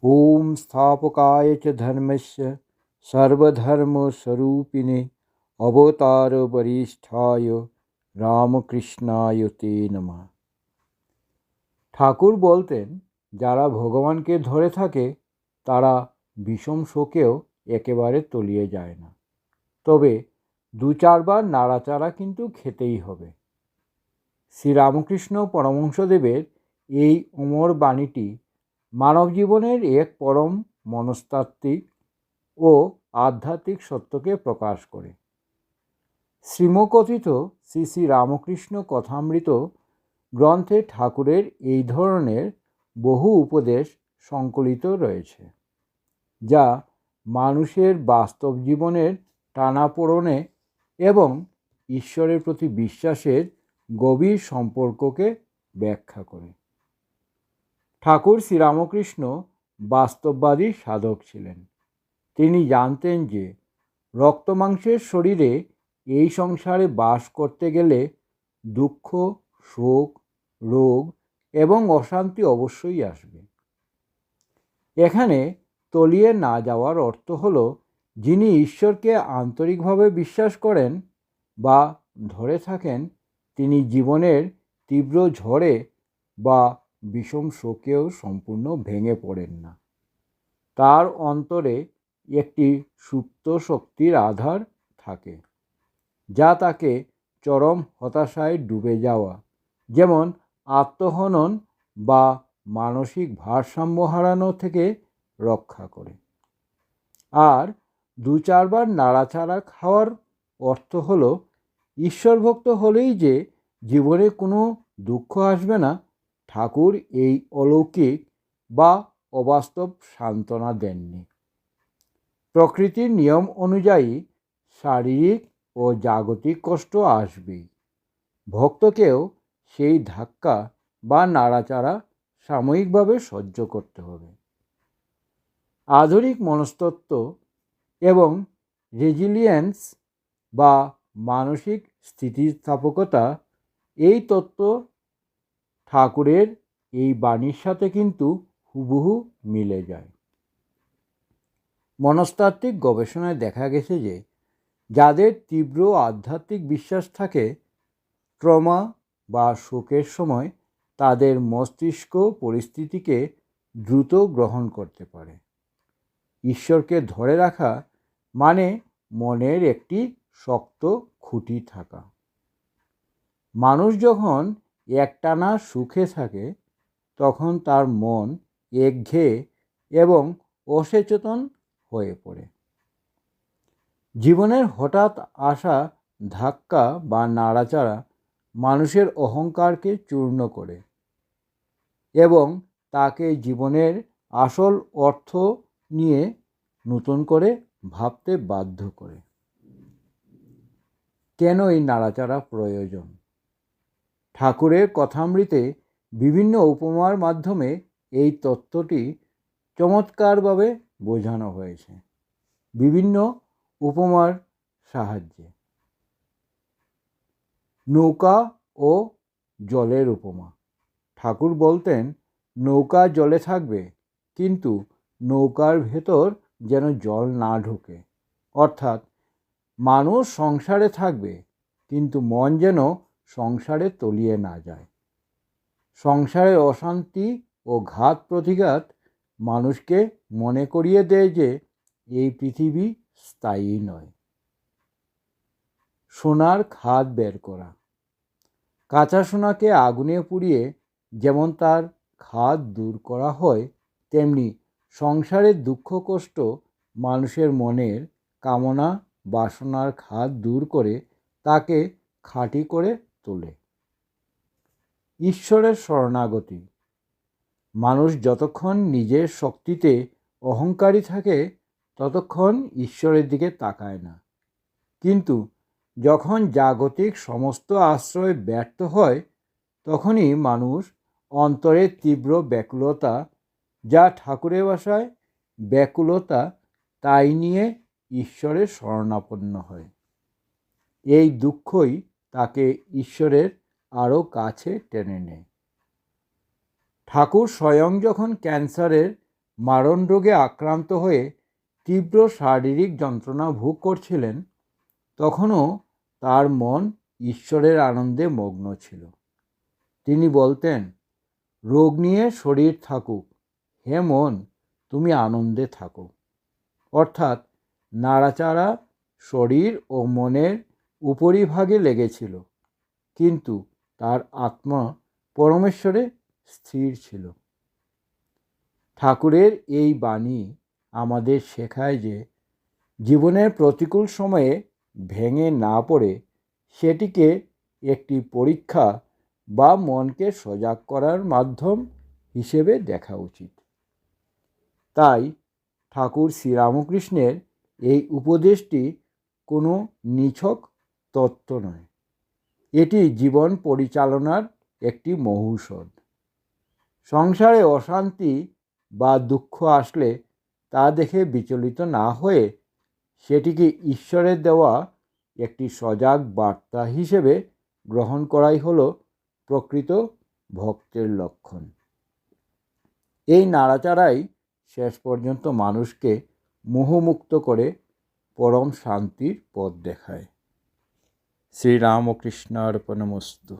ॐ स्थापकाय च धर्मस्य सर्वधर्मस्वरूपिणे अवतारवरिष्ठाय রামকৃষ্ণায় তে নমঃ। ঠাকুর বলতেন, যারা ভগবানকে ধরে থাকে তারা বিষম শোকেও একেবারে তলিয়ে যায় না, তবে দু চারবার নাড়াচাড়া কিন্তু খেতেই হবে। শ্রীরামকৃষ্ণ পরমহংসদেবের এই অমর বাণীটি মানব জীবনের এক পরম মনস্তাত্ত্বিক ও আধ্যাত্মিক সত্যকে প্রকাশ করে। শ্রীমকথিত শ্রী শ্রী রামকৃষ্ণ কথামৃত গ্রন্থে ঠাকুরের এই ধরনের বহু উপদেশ সংকলিত রয়েছে, যা মানুষের বাস্তব জীবনের টানাপোড়েনে এবং ঈশ্বরের প্রতি বিশ্বাসের গভীর সম্পর্ককে ব্যাখ্যা করে। ঠাকুর শ্রীরামকৃষ্ণ বাস্তববাদী সাধক ছিলেন। তিনি জানতেন যে রক্তমাংসের শরীরে এই সংসারে বাস করতে গেলে দুঃখ, শোক, রোগ এবং অশান্তি অবশ্যই আসবে। এখানে তলিয়ে না যাওয়ার অর্থ হল, যিনি ঈশ্বরকে আন্তরিকভাবে বিশ্বাস করেন বা ধরে থাকেন, তিনি জীবনের তীব্র ঝড়ে বা বিষম শোকেও সম্পূর্ণ ভেঙে পড়েন না। তার অন্তরে একটি সুপ্ত শক্তির আধার থাকে, যা তাকে চরম হতাশায় ডুবে যাওয়া, যেমন আত্মহনন বা মানসিক ভারসাম্য হারানো থেকে রক্ষা করে। আর দু চারবার নাড়াচাড়া খাওয়ার অর্থ হল, ঈশ্বরভক্ত হলেই যে জীবনে কোনো দুঃখ আসবে না, ঠাকুর এই অলৌকিক বা অবাস্তব সান্ত্বনা দেননি। প্রকৃতির নিয়ম অনুযায়ী শারীরিক ও জাগতিক কষ্ট আসবেই। ভক্তকেও সেই ধাক্কা বা নাড়াচাড়া সাময়িকভাবে সহ্য করতে হবে। আধুনিক মনস্তত্ত্ব এবং রেজিলিয়েন্স বা মানসিক স্থিতিস্থাপকতা, এই তত্ত্ব ঠাকুরের এই বাণীর সাথে কিন্তু হুবহু মিলে যায়। মনস্তাত্ত্বিক গবেষণায় দেখা গেছে যে যাদের তীব্র আধ্যাত্মিক বিশ্বাস থাকে, ট্রমা বা শোকের সময় তাদের মস্তিষ্ক পরিস্থিতিকে দ্রুত গ্রহণ করতে পারে। ঈশ্বরকে ধরে রাখা মানে মনের একটি শক্ত খুঁটি থাকা। মানুষ যখন একটানা সুখে থাকে, তখন তার মন একঘেয়ে এবং অসচেতন হয়ে পড়ে। জীবনের হঠাৎ আসা ধাক্কা বা নাড়াচাড়া মানুষের অহংকারকে চূর্ণ করে এবং তাকে জীবনের আসল অর্থ নিয়ে নতুন করে ভাবতে বাধ্য করে। কেন এই নাড়াচাড়া প্রয়োজন? ঠাকুরের কথামৃতে বিভিন্ন উপমার মাধ্যমে এই তত্ত্বটি চমৎকারভাবে বোঝানো হয়েছে। বিভিন্ন উপমার সাহায্যে। নৌকা ও জলের উপমা। ঠাকুর বলতেন, নৌকা জলে থাকবে, কিন্তু নৌকার ভেতর যেন জল না ঢোকে। অর্থাৎ মানুষ সংসারে থাকবে, কিন্তু মন যেন সংসারে তলিয়ে না যায়। সংসারের অশান্তি ও ঘাত প্রতিঘাত মানুষকে মনে করিয়ে দেয় যে এই পৃথিবী স্থায়ী নয়। সোনার খাদ বের করা। কাঁচা সোনাকে আগুনে পুড়িয়ে যেমন তার খাদ দূর করা হয়, তেমনি সংসারের দুঃখ কষ্ট মানুষের মনের কামনা বাসনার খাদ দূর করে তাকে খাঁটি করে তোলে। ঈশ্বরের শরণাগতি। মানুষ যতক্ষণ নিজের শক্তিতে অহংকারী থাকে, ততক্ষণ ঈশ্বরের দিকে তাকায় না। কিন্তু যখন জাগতিক সমস্ত আশ্রয় ব্যর্থ হয়, তখনই মানুষ অন্তরের তীব্র ব্যাকুলতা, যা ঠাকুরের ভাষায় ব্যাকুলতা, তাই নিয়ে ঈশ্বরের শরণাপন্ন হয়। এই দুঃখই তাকে ঈশ্বরের আরও কাছে টেনে নেয়। ঠাকুর স্বয়ং যখন ক্যান্সারের মারণ রোগে আক্রান্ত হয়ে তীব্র শারীরিক যন্ত্রণা ভোগ করছিলেন, তখনও তার মন ঈশ্বরের আনন্দে মগ্ন ছিল। তিনি বলতেন, রোগ নিয়ে শরীর থাকুক, হে মন তুমি আনন্দে থাকো। অর্থাৎ নাড়াচাড়া শরীর ও মনের উপরিভাগে লেগেছিল, কিন্তু তার আত্মা পরমেশ্বরে স্থির ছিল। ঠাকুরের এই বাণী আমাদের শেখায় যে জীবনের প্রতিকূল সময়ে ভেঙে না পড়ে সেটিকে একটি পরীক্ষা বা মনকে সজাগ করার মাধ্যম হিসেবে দেখা উচিত। তাই ঠাকুর শ্রীরামকৃষ্ণের এই উপদেশটি কোনো নিছক তত্ত্ব নয়, এটি জীবন পরিচালনার একটি মহৌষধ। সংসারে অশান্তি বা দুঃখ আসলে তা দেখে বিচলিত না হয়ে সেটিকে ঈশ্বরের দেওয়া একটি সজাগ বার্তা হিসেবে গ্রহণ করাই হলো প্রকৃত ভক্তের লক্ষণ। এই নাড়াচাড়াই শেষ পর্যন্ত মানুষকে মোহমুক্ত করে পরম শান্তির পথ দেখায়। শ্রীরামকৃষ্ণার্পণমস্তু।